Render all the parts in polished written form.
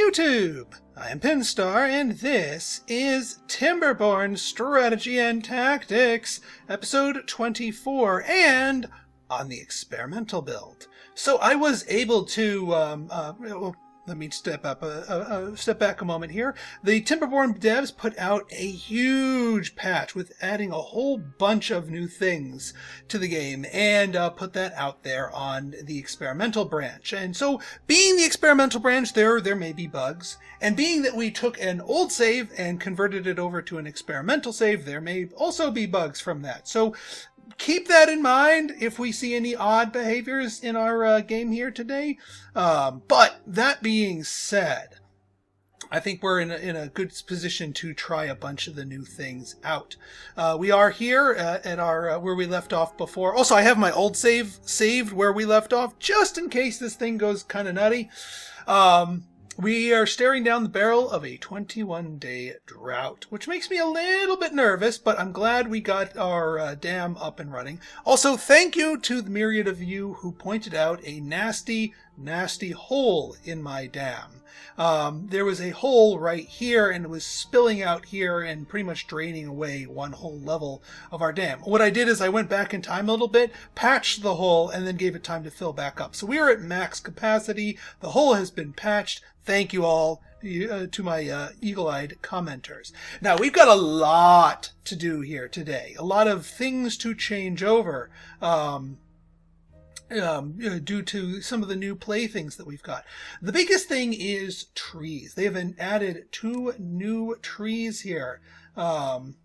YouTube! I am Pinstar, and this is Timberborn Strategy and Tactics, episode 24, and on the experimental build. So I was able to, let me step back a moment here. The Timberborn devs put out a huge patch with adding a whole bunch of new things to the game and put that out there on the experimental branch. And so being the experimental branch, there may be bugs. And being that we took an old save and converted it over to an experimental save, there may also be bugs from that. So keep that in mind if we see any odd behaviors in our game here today. But that being said, I think we're in a good position to try a bunch of the new things out. We are here at our where we left off before. Also, I have my old save saved where we left off, just in case this thing goes kind of nutty. We are staring down the barrel of a 21-day drought, which makes me a little bit nervous, but I'm glad we got our dam up and running. Also, thank you to the myriad of you who pointed out a nasty hole in my dam. There was a hole right here, and it was spilling out here and pretty much draining away one whole level of our dam. What I did is I went back in time a little bit, patched the hole, and then gave it time to fill back up. So we are at max capacity. The hole has been patched. Thank you all to my eagle-eyed commenters. Now, we've got a lot to do here today. A lot of things to change over due to some of the new playthings that we've got. The biggest thing is trees. They have added 2 new trees here. I'm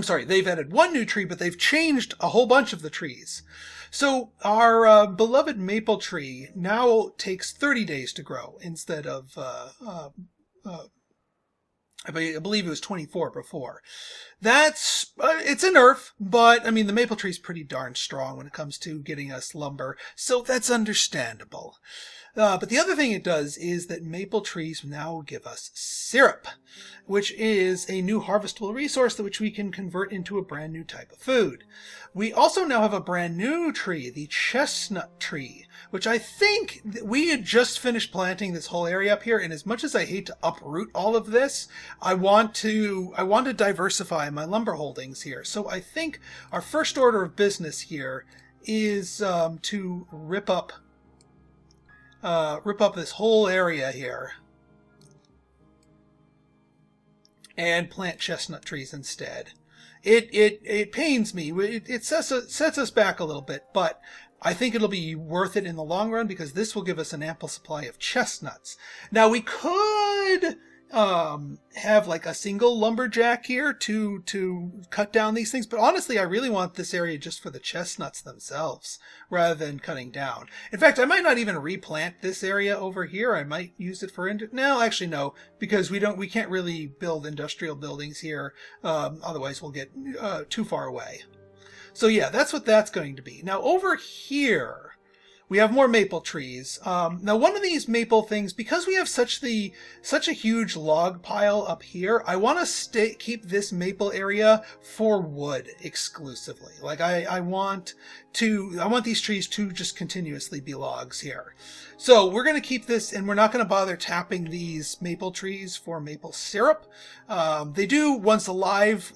sorry, they've added 1 new tree, but they've changed a whole bunch of the trees. So our beloved maple tree now takes 30 days to grow instead of, I believe it was 24 before. That's, it's a nerf, but I mean, the maple tree is pretty darn strong when it comes to getting us lumber, so that's understandable. But the other thing it does is that maple trees now give us syrup, which is a new harvestable resource which we can convert into a brand new type of food. We also now have a brand new tree, the chestnut tree, which I think we had just finished planting this whole area up here. And as much as I hate to uproot all of this, I want to diversify my lumber holdings here. So I think our first order of business here is to rip up this whole area here and plant chestnut trees instead. It pains me. It sets us back a little bit, but I think it'll be worth it in the long run because this will give us an ample supply of chestnuts. Now we could have like a single lumberjack here to cut down these things, but honestly I really want this area just for the chestnuts themselves rather than cutting down. In fact, I might not even replant this area over here. I might use it for no, actually no, because we can't really build industrial buildings here, otherwise we'll get too far away. So yeah, that's what that's going to be. Now over here we have more maple trees. Now, one of these maple things, because we have such a huge log pile up here, I want to keep this maple area for wood exclusively. Like I want these trees to just continuously be logs here. So we're going to keep this, and we're not going to bother tapping these maple trees for maple syrup. They do, once alive,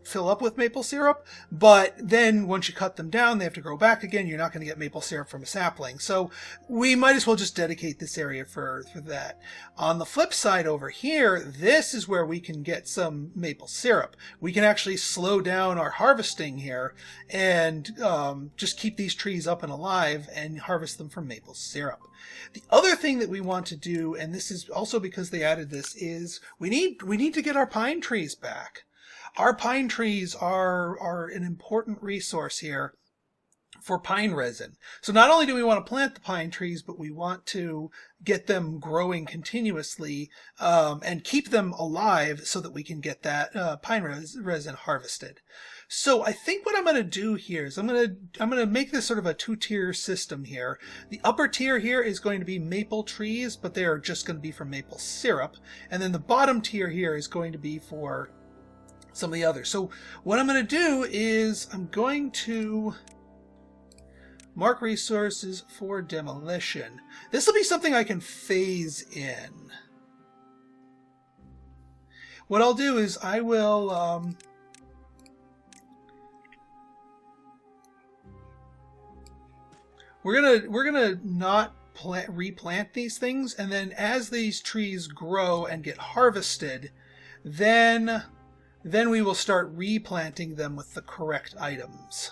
fill up with maple syrup, but then once you cut them down, they have to grow back again. You're not going to get maple syrup from a sapling. So we might as well just dedicate this area for that. On the flip side over here, this is where we can get some maple syrup. We can actually slow down our harvesting here and just keep these trees up and alive and harvest them for maple syrup. The other thing that we want to do, and this is also because they added this, is we need to get our pine trees back. Our pine trees are an important resource here for pine resin. So not only do we want to plant the pine trees, but we want to get them growing continuously and keep them alive so that we can get that pine resin harvested. So I think what I'm going to do here is I'm going to make this sort of a 2-tier system here. The upper tier here is going to be maple trees, but they are just going to be for maple syrup. And then the bottom tier here is going to be for some of the others. So what I'm going to do is I'm going to Mark resources for demolition. This will be something I can phase in. what I'll do is I will we're gonna not replant these things, and then as these trees grow and get harvested, then we will start replanting them with the correct items.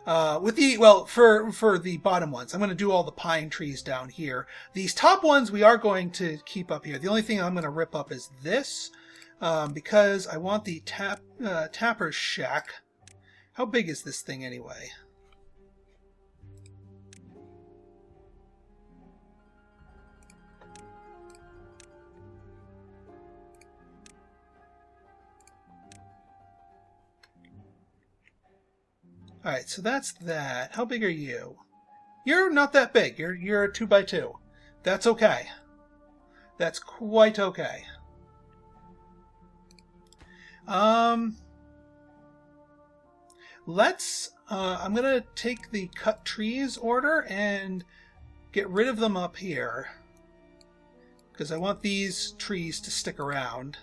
For the bottom ones, I'm going to do all the pine trees down here. These top ones we are going to keep up here. The only thing I'm going to rip up is this, because I want the tapper's shack. How big is this thing anyway? All right, so that's that. How big are you? You're not that big. You're a 2x2. That's okay. That's quite okay. Let's. I'm gonna take the cut trees order and get rid of them up here because I want these trees to stick around.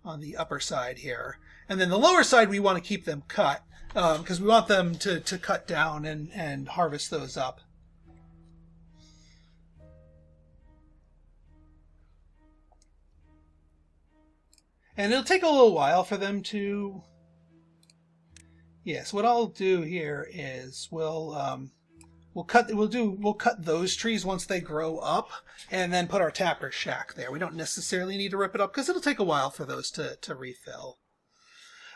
On the upper side here, and then the lower side we want to keep them cut because we want them to cut down and harvest those up. And it'll take a little while for them to. Yes, what I'll do here is we'll cut those trees once they grow up, and then put our tapper shack there. We don't necessarily need to rip it up because it'll take a while for those to refill.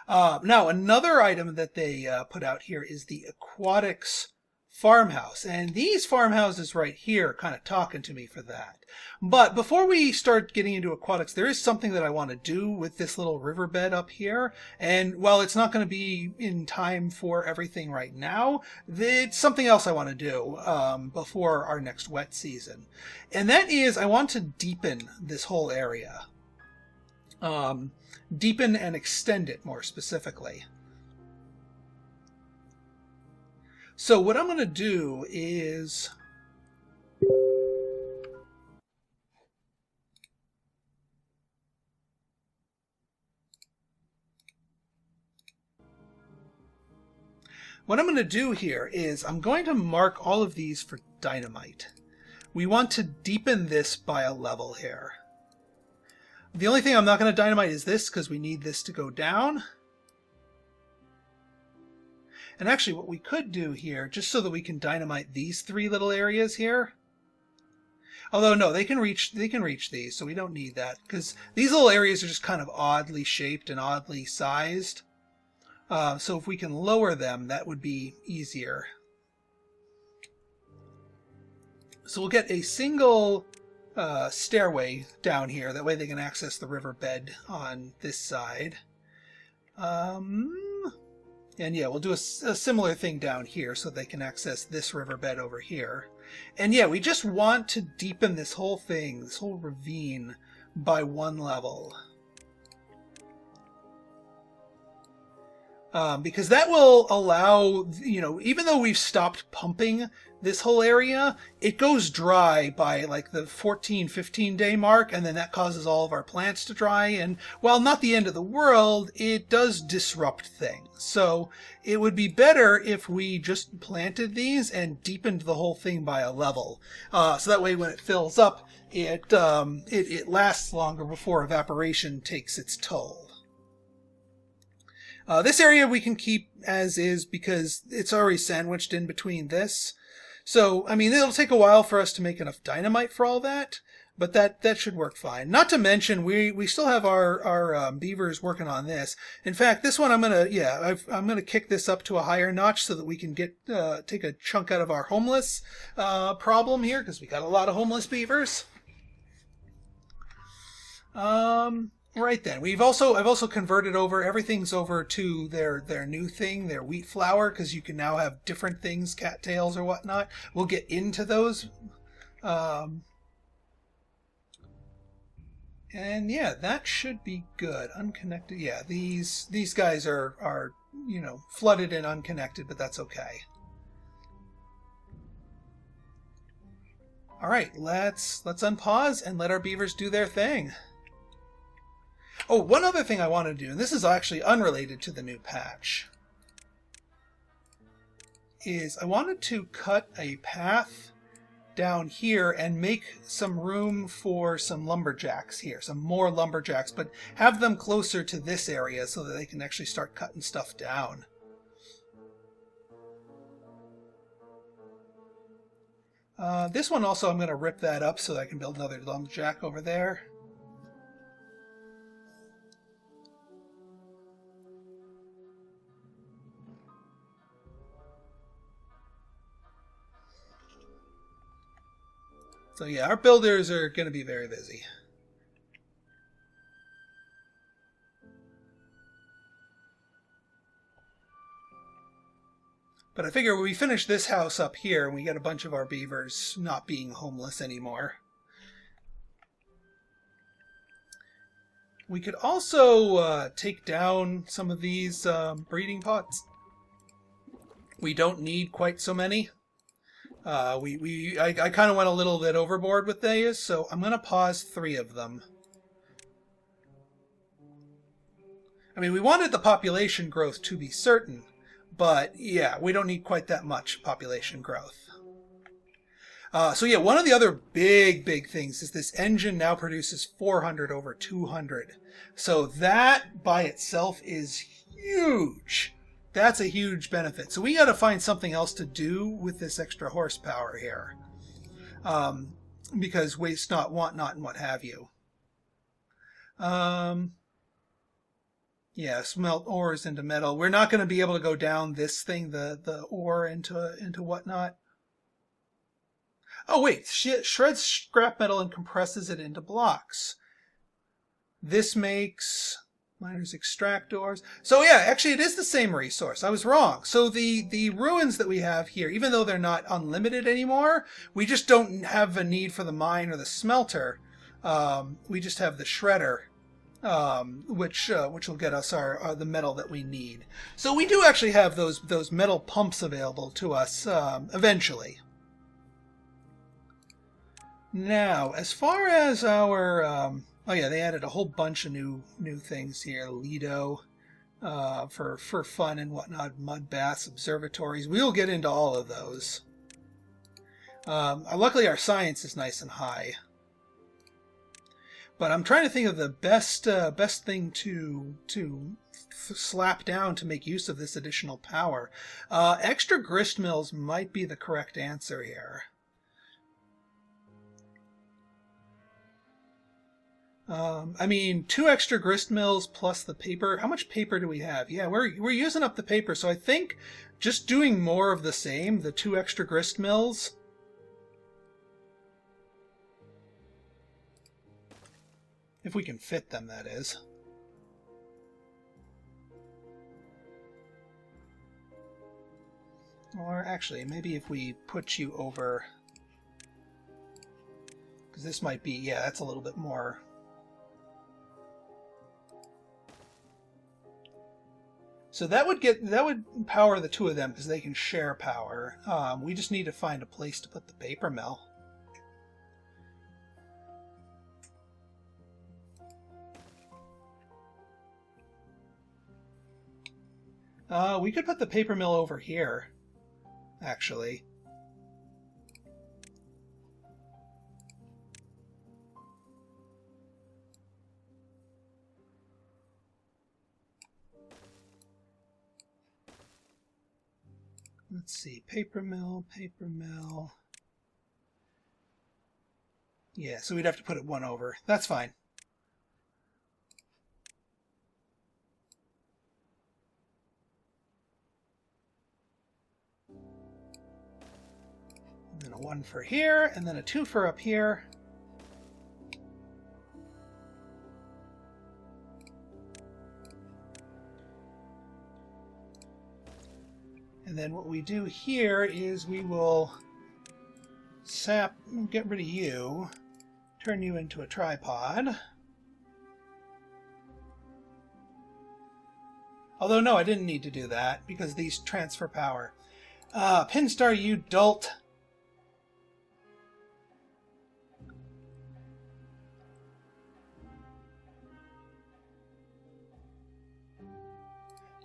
Now, another item that they put out here is the aquatics farmhouse, and these farmhouses right here are kind of talking to me for that. But before we start getting into aquatics, there is something that I want to do with this little riverbed up here, and while it's not going to be in time for everything right now, it's something else I want to do before our next wet season, and that is I want to deepen this whole area. Deepen and extend it more specifically. So what I'm going to do is I'm going to mark all of these for dynamite. We want to deepen this by a level here. The only thing I'm not going to dynamite is this because we need this to go down. And actually what we could do here, just so that we can dynamite these three little areas here. Although no, they can reach these, so we don't need that because these little areas are just kind of oddly shaped and oddly sized. So if we can lower them, that would be easier. So we'll get a single stairway down here. That way they can access the riverbed on this side. And yeah, we'll do a similar thing down here so they can access this riverbed over here. And yeah, we just want to deepen this whole thing, this whole ravine, by one level. Because that will allow, even though we've stopped pumping this whole area, it goes dry by like the 14-15 day mark, and then that causes all of our plants to dry. And while not the end of the world, it does disrupt things. So it would be better if we just planted these and deepened the whole thing by a level. So that way when it fills up, it lasts longer before evaporation takes its toll. This area we can keep as is because it's already sandwiched in between this. So, I mean, it'll take a while for us to make enough dynamite for all that, but that should work fine. Not to mention, we still have our beavers working on this. In fact, this one I'm gonna kick this up to a higher notch so that we can take a chunk out of our homeless problem here, because we got a lot of homeless beavers. Right then, I've also converted everything's over to their new thing, their wheat flour, because you can now have different things, cattails or whatnot. We'll get into those. And yeah, that should be good. Unconnected. Yeah, these guys are flooded and unconnected, but that's okay. All right, let's unpause and let our beavers do their thing. Oh, one other thing I want to do, and this is actually unrelated to the new patch, is I wanted to cut a path down here and make some room for some lumberjacks here, some more lumberjacks, but have them closer to this area so that they can actually start cutting stuff down. This one also, I'm going to rip that up so that I can build another lumberjack over there. So yeah, our builders are going to be very busy. But I figure when we finish this house up here, we get a bunch of our beavers not being homeless anymore. We could also take down some of these breeding pots. We don't need quite so many. I kind of went a little bit overboard with these, so I'm going to pause 3 of them. I mean, we wanted the population growth to be certain, but yeah, we don't need quite that much population growth. So yeah, one of the other big things is this engine now produces 400 over 200. So that by itself is huge. That's a huge benefit. So we got to find something else to do with this extra horsepower here. Because waste not, want not, and what have you. Yeah, smelt ores into metal. We're not going to be able to go down this thing, the ore into whatnot. Oh wait, shreds scrap metal and compresses it into blocks. This makes miners extract ores. So yeah, actually it is the same resource. I was wrong. So the ruins that we have here, even though they're not unlimited anymore, we just don't have a need for the mine or the smelter. We just have the shredder. Which will get us the metal that we need. So we do actually have those metal pumps available to us eventually. Now, as far as our oh yeah, they added a whole bunch of new things here. Lido for fun and whatnot, mud baths, observatories. We'll get into all of those. Luckily, our science is nice and high. But I'm trying to think of the best thing to slap down to make use of this additional power. Extra grist mills might be the correct answer here. I mean, 2 extra grist mills plus the paper. How much paper do we have? Yeah, we're using up the paper. So I think just doing more of the same, the 2 extra grist mills. If we can fit them, that is. Or actually, maybe if we put you over... Because this might be... Yeah, that's a little bit more... So that would power the 2 of them because they can share power. We just need to find a place to put the paper mill. We could put the paper mill over here, actually. Let's see, paper mill. Yeah, so we'd have to put it 1 over. That's fine. And then a 1 for here, and then a 2 for up here. And then what we do here is we will get rid of you, turn you into a tripod. Although no, I didn't need to do that because these transfer power. Pinstar, you dolt.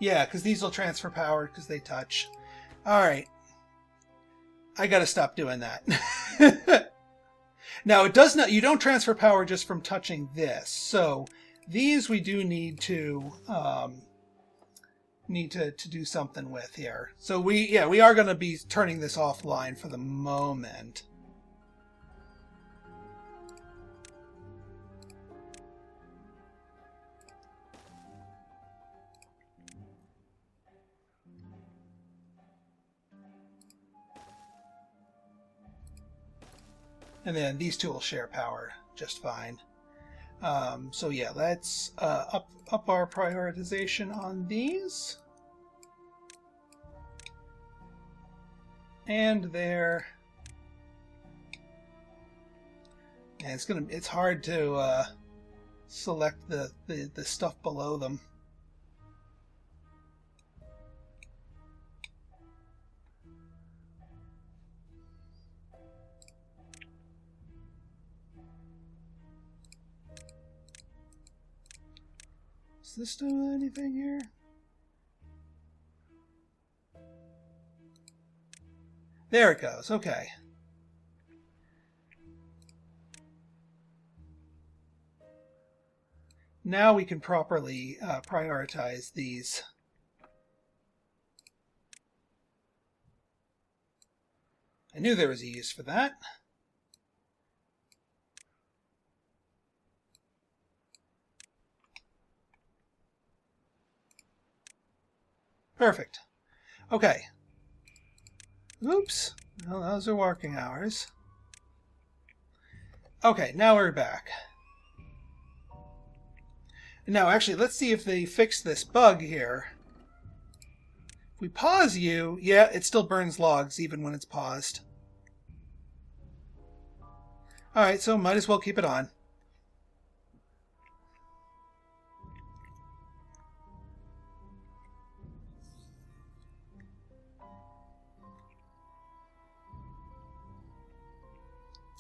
Yeah, because these will transfer power because they touch. All right. I got to stop doing that. Now, it does not. You don't transfer power just from touching this. So these we do need to do something with here. So we are going to be turning this offline for the moment. And then these two will share power just fine. So yeah, let's up our prioritization on these. And there. And it's hard to select the stuff below them. Is this doing anything here? There it goes. Okay. Now we can properly prioritize these. I knew there was a use for that. Perfect. Okay. Oops. Well, those are working hours. Okay, now we're back. Now, actually, let's see if they fix this bug here. If we pause you, yeah, it still burns logs even when it's paused. Alright, so might as well keep it on.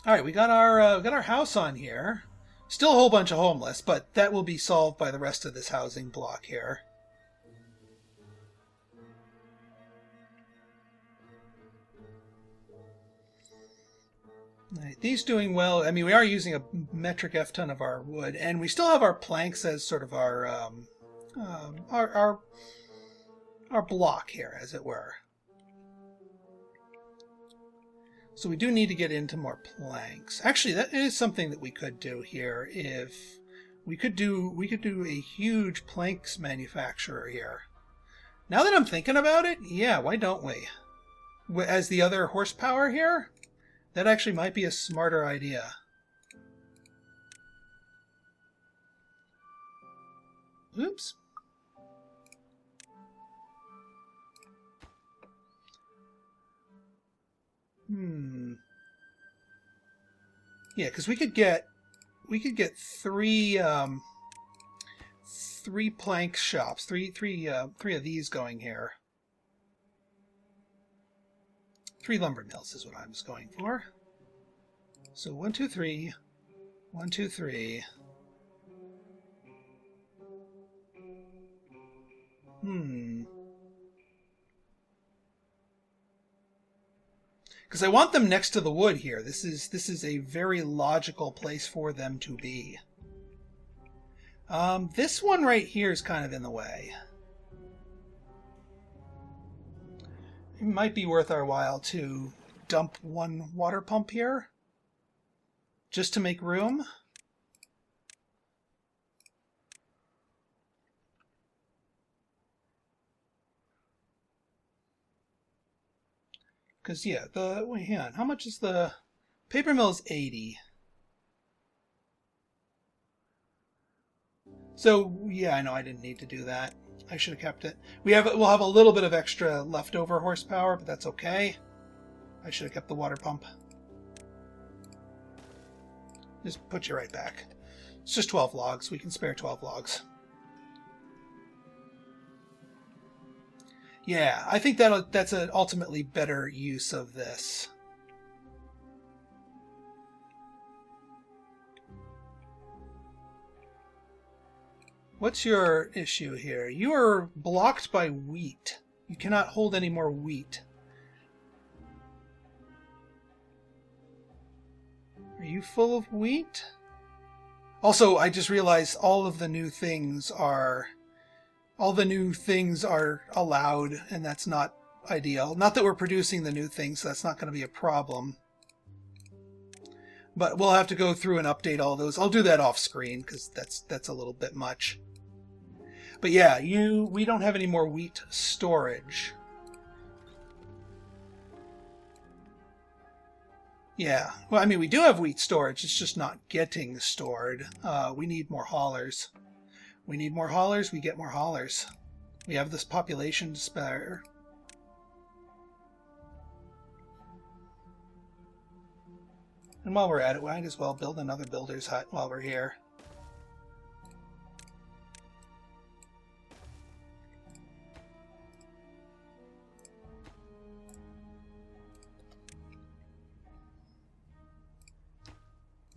Alright, we got our house on here. Still a whole bunch of homeless, but that will be solved by the rest of this housing block here. Right, these doing well. I mean, we are using a metric F-ton of our wood, and we still have our planks as sort of our block here, as it were. So we do need to get into more planks. Actually, that is something that we could do here. If we could do a huge planks manufacturer here. Now that I'm thinking about it, yeah, why don't we? As the other horsepower here, that actually might be a smarter idea. Oops. Yeah, because we could get three plank shops, three of these going here. 3 lumber mills is what I was going for. So 1, 2, 3, 1, 2, 3. Because I want them next to the wood here. This is a very logical place for them to be. This one right here is kind of in the way. It might be worth our while to dump 1 water pump here, just to make room. Because, yeah, wait, hang on. How much is the paper mill? Is 80. So, yeah, I know I didn't need to do that. I should have kept it. We'll have a little bit of extra leftover horsepower, but that's okay. I should have kept the water pump. Just put you right back. It's just 12 logs. We can spare 12 logs. Yeah, I think that's an ultimately better use of this. What's your issue here? You are blocked by wheat. You cannot hold any more wheat. Are you full of wheat? Also, I just realized all the new things are allowed, and that's not ideal. Not that we're producing the new things, so that's not going to be a problem. But we'll have to go through and update all those. I'll do that off screen because that's a little bit much. But yeah, we don't have any more wheat storage. Yeah, well, I mean, we do have wheat storage. It's just not getting stored. We need more haulers. We need more haulers. We get more haulers. We have this population to spare. And while we're at it, we might as well build another builder's hut while we're here.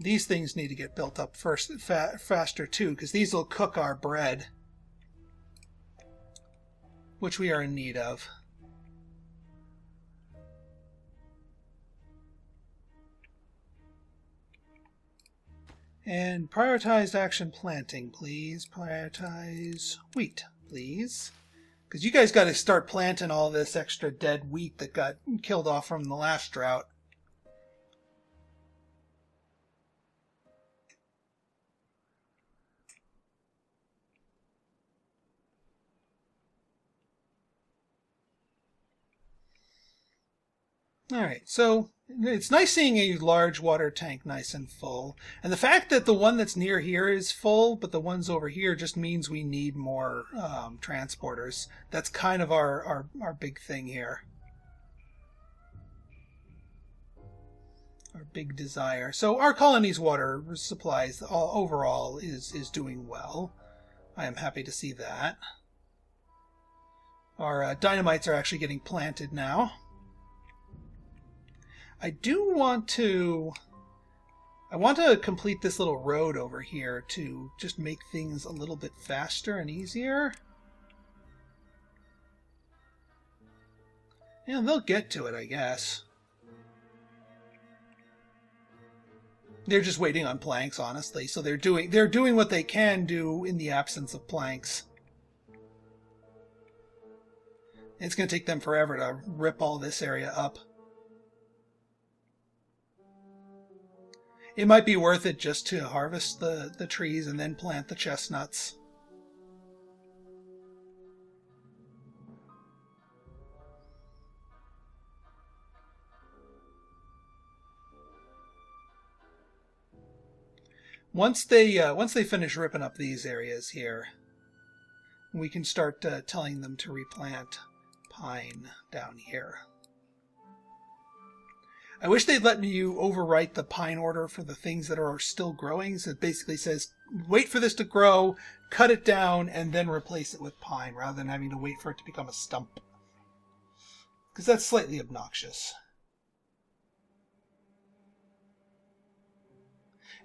These things need to get built up first, faster too, because these will cook our bread, which we are in need of. And prioritized action planting, please. Prioritize wheat, please. Because you guys got to start planting all this extra dead wheat that got killed off from the last drought. Alright, so it's nice seeing a large water tank nice and full. And the fact that the one that's near here is full, but the ones over here just means we need more transporters. That's kind of our big thing here. Our big desire. So our colony's water supplies overall is doing well. I am happy to see that. Our dynamites are actually getting planted now. I want to complete this little road over here to just make things a little bit faster and easier. And they'll get to it, I guess. They're just waiting on planks, honestly. So they're doing what they can do in the absence of planks. It's going to take them forever to rip all this area up. It might be worth it just to harvest the trees and then plant the chestnuts. Once they finish ripping up these areas here, we can start telling them to replant pine down here. I wish they'd let me overwrite the pine order for the things that are still growing. So it basically says, wait for this to grow, cut it down, and then replace it with pine, rather than having to wait for it to become a stump. Because that's slightly obnoxious.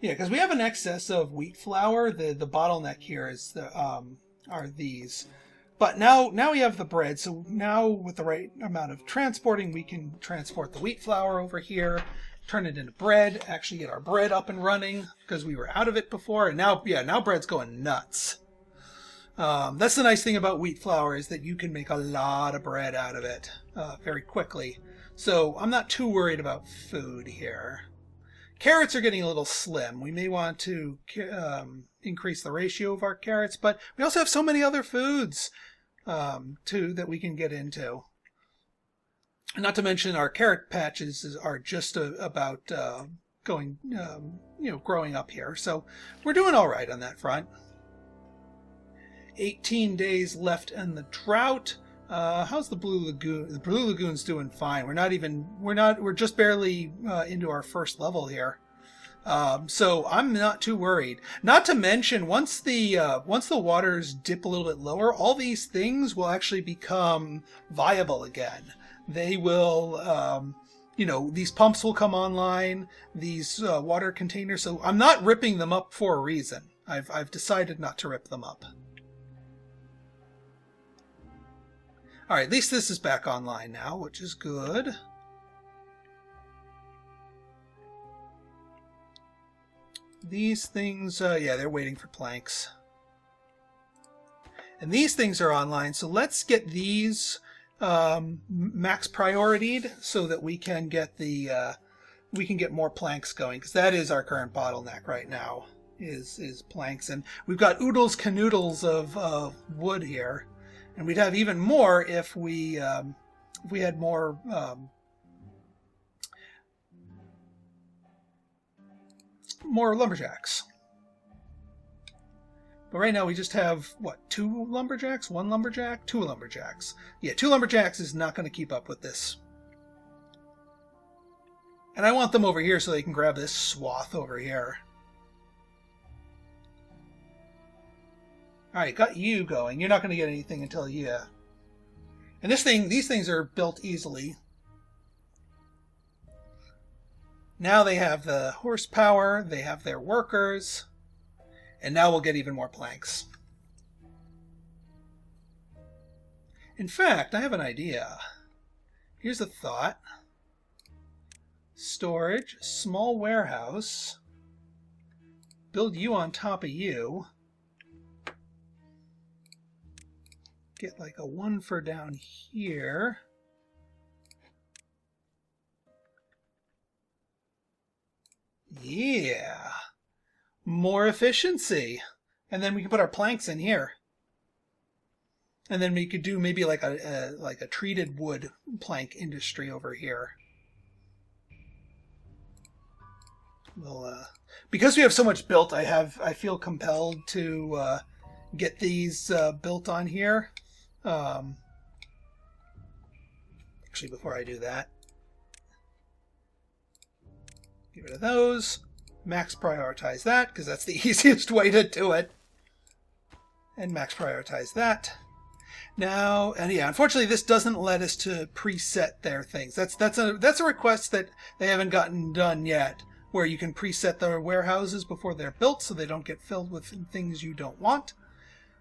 Yeah, because we have an excess of wheat flour. The bottleneck here is are these. But now we have the bread, so now with the right amount of transporting, we can transport the wheat flour over here, turn it into bread, actually get our bread up and running, because we were out of it before, and now bread's going nuts. That's the nice thing about wheat flour, is that you can make a lot of bread out of it very quickly. So I'm not too worried about food here. Carrots are getting a little slim. We may want to increase the ratio of our carrots, but we also have so many other foods too that we can get into. Not to mention our carrot patches are just about growing up here. So we're doing all right on that front. 18 days left in the drought. How's the Blue Lagoon? The Blue Lagoon's doing fine. We're just barely into our first level here. So I'm not too worried. Not to mention, once the waters dip a little bit lower, all these things will actually become viable again. They will, these pumps will come online, these water containers. So I'm not ripping them up for a reason. I've decided not to rip them up. All right, at least this is back online now, which is good. These things, yeah, they're waiting for planks. And these things are online, so let's get these max prioritied so that we can get the we can get more planks going, because that is our current bottleneck right now, is planks. And we've got oodles canoodles of wood here, and we'd have even more if we had more more lumberjacks. But right now we just have, what, 2 lumberjacks? 1 lumberjack? 2 lumberjacks. Yeah, 2 lumberjacks is not going to keep up with this. And I want them over here so they can grab this swath over here. Alright, got you going. You're not going to get anything until you... And these things are built easily. Now they have the horsepower, they have their workers... And now we'll get even more planks. In fact, I have an idea. Here's a thought. Storage, small warehouse. Build you on top of you. Get like a 1 for down here. Yeah. More efficiency. And then we can put our planks in here. And then we could do maybe like a treated wood plank industry over here. Well, because we have so much built, I feel compelled to get these built on here. Actually, before I do that, get rid of those. Max prioritize that, because that's the easiest way to do it. And max prioritize that. Now, and yeah, unfortunately this doesn't let us to preset their things. That's a request that they haven't gotten done yet, where you can preset their warehouses before they're built so they don't get filled with things you don't want.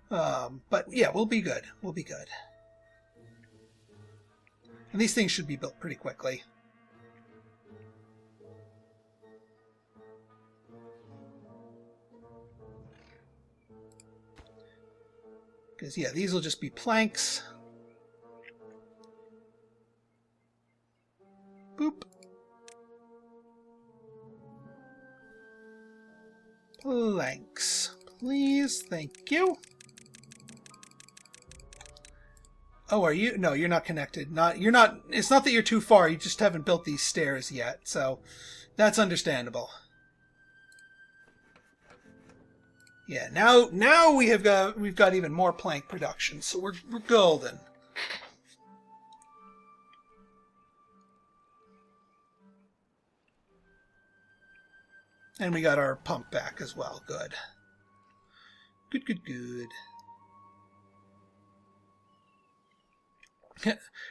But yeah, we'll be good. We'll be good. And these things should be built pretty quickly. Because, yeah, these will just be planks. Boop. Planks, please. Thank you. Oh, are you? No, you're not connected. You're not. It's not that you're too far. You just haven't built these stairs yet. So that's understandable. Yeah, now we've got even more plank production, so we're golden. And we got our pump back as well. Good. Good, good, good.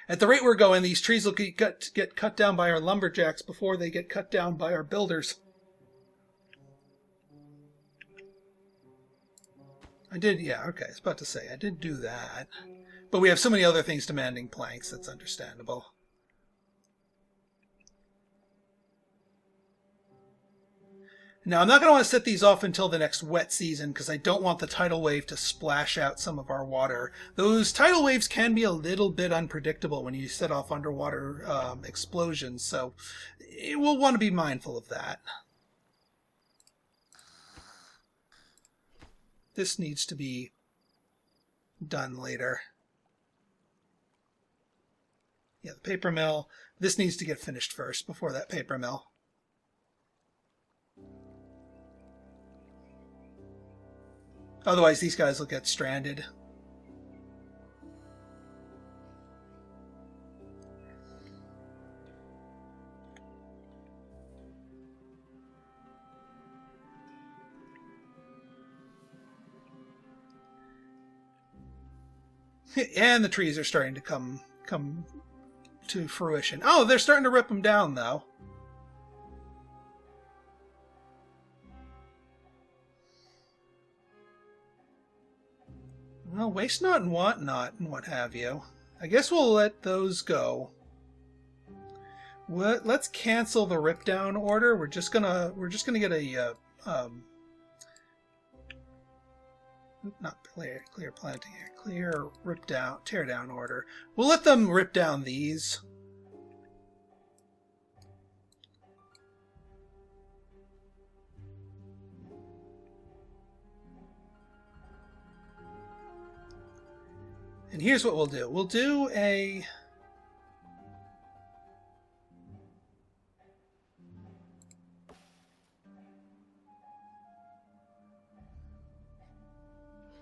At the rate we're going, these trees will get cut down by our lumberjacks before they get cut down by our builders. I did, yeah, okay, I was about to say, I did do that. But we have so many other things demanding planks, that's understandable. Now, I'm not going to want to set these off until the next wet season, because I don't want the tidal wave to splash out some of our water. Those tidal waves can be a little bit unpredictable when you set off underwater explosions, so we'll want to be mindful of that. This needs to be done later. Yeah, the paper mill. This needs to get finished first before that paper mill. Otherwise, these guys will get stranded. And the trees are starting to come to fruition. Oh, they're starting to rip them down, though. Well, waste not and want not, and what have you. I guess we'll let those go. Let's cancel the rip down order. We're just gonna get a not clear planting here. Clear rip down, tear down order. We'll let them rip down these. And here's what we'll do. We'll do a...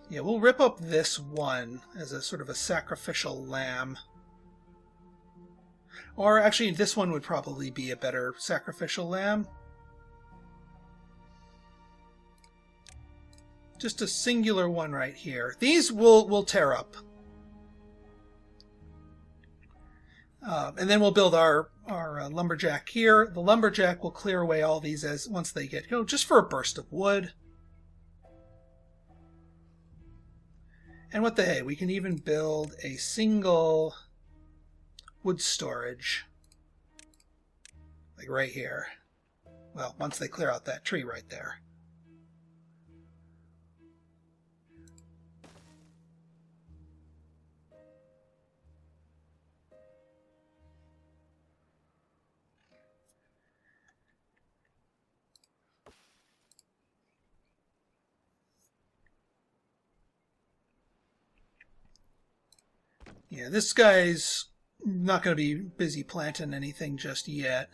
Yeah, we'll rip up this one as a sort of a sacrificial lamb. Or actually, this one would probably be a better sacrificial lamb. Just a singular one right here. These we'll tear up. And then we'll build our lumberjack here. The lumberjack will clear away all these as once they get just for a burst of wood. And what the hey, we can even build a single wood storage, like right here. Well, once they clear out that tree right there. Yeah, this guy's not going to be busy planting anything just yet.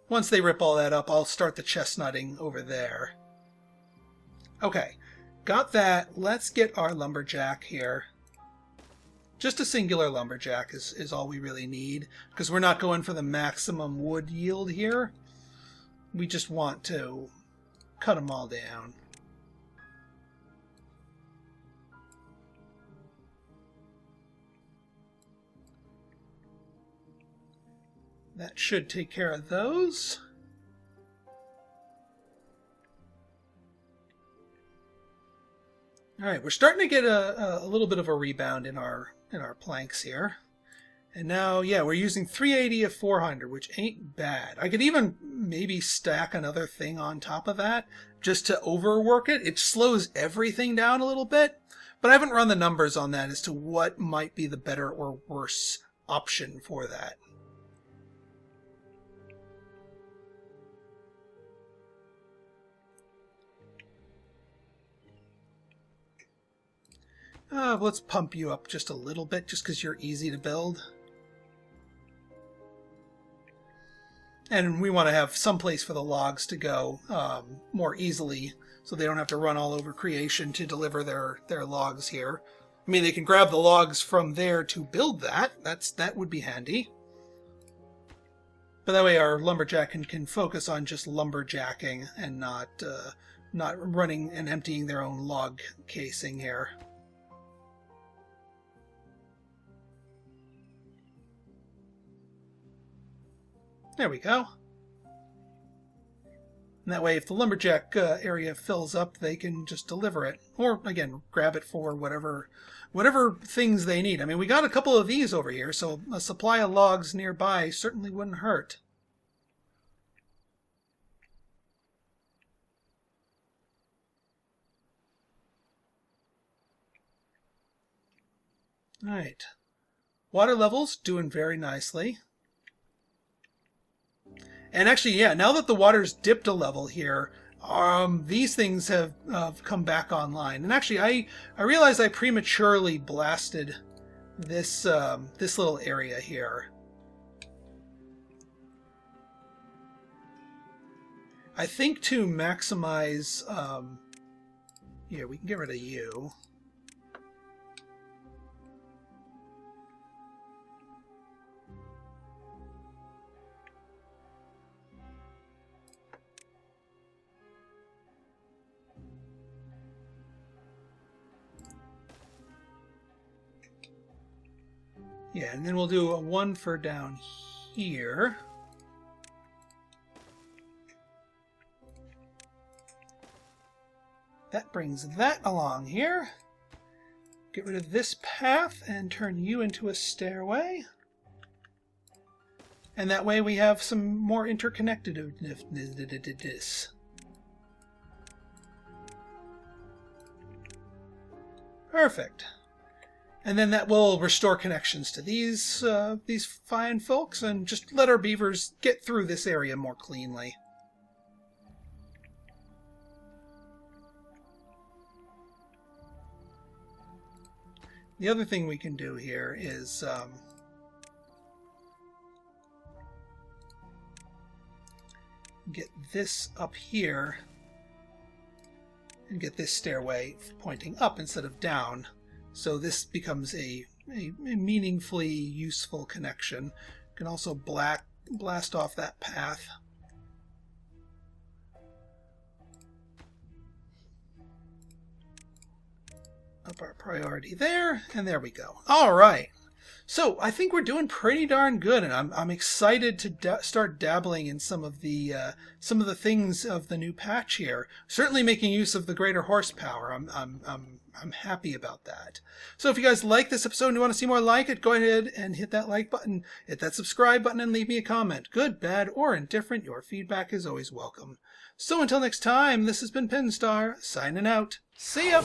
Once they rip all that up, I'll start the chestnutting over there. Okay, got that. Let's get our lumberjack here. Just a singular lumberjack is all we really need, because we're not going for the maximum wood yield here. We just want to cut them all down. That should take care of those. All right, we're starting to get a little bit of a rebound in our planks here. And now, yeah, we're using 380 of 400, which ain't bad. I could even maybe stack another thing on top of that just to overwork it. It slows everything down a little bit, but I haven't run the numbers on that as to what might be the better or worse option for that. Let's pump you up just a little bit, just because you're easy to build. And we want to have some place for the logs to go more easily, so they don't have to run all over creation to deliver their logs here. I mean, they can grab the logs from there to build that. That would be handy. But that way our lumberjack can focus on just lumberjacking and not running and emptying their own log casing here. There we go. And that way, if the lumberjack area fills up, they can just deliver it. Or, again, grab it for whatever things they need. I mean, we got a couple of these over here, so a supply of logs nearby certainly wouldn't hurt. All right. Water levels doing very nicely. And actually, yeah, now that the water's dipped a level here, these things have come back online. And actually, I realized I prematurely blasted this this little area here. I think to maximize, yeah, we can get rid of you. Yeah, and then we'll do a one for down here. That brings that along here. Get rid of this path and turn you into a stairway. And that way we have some more interconnectedness. Perfect. And then that will restore connections to these fine folks and just let our beavers get through this area more cleanly. The other thing we can do here is get this up here and get this stairway pointing up instead of down. So this becomes a meaningfully useful connection. You can also blast off that path. Up our priority there, and there we go. All right. So I think we're doing pretty darn good, and I'm excited to start dabbling in some of the things of the new patch here. Certainly making use of the greater horsepower. I'm happy about that. So if you guys like this episode and you want to see more like it, go ahead and hit that like button, hit that subscribe button, and leave me a comment. Good, bad, or indifferent, your feedback is always welcome. So until next time, this has been Pinstar, signing out. See ya!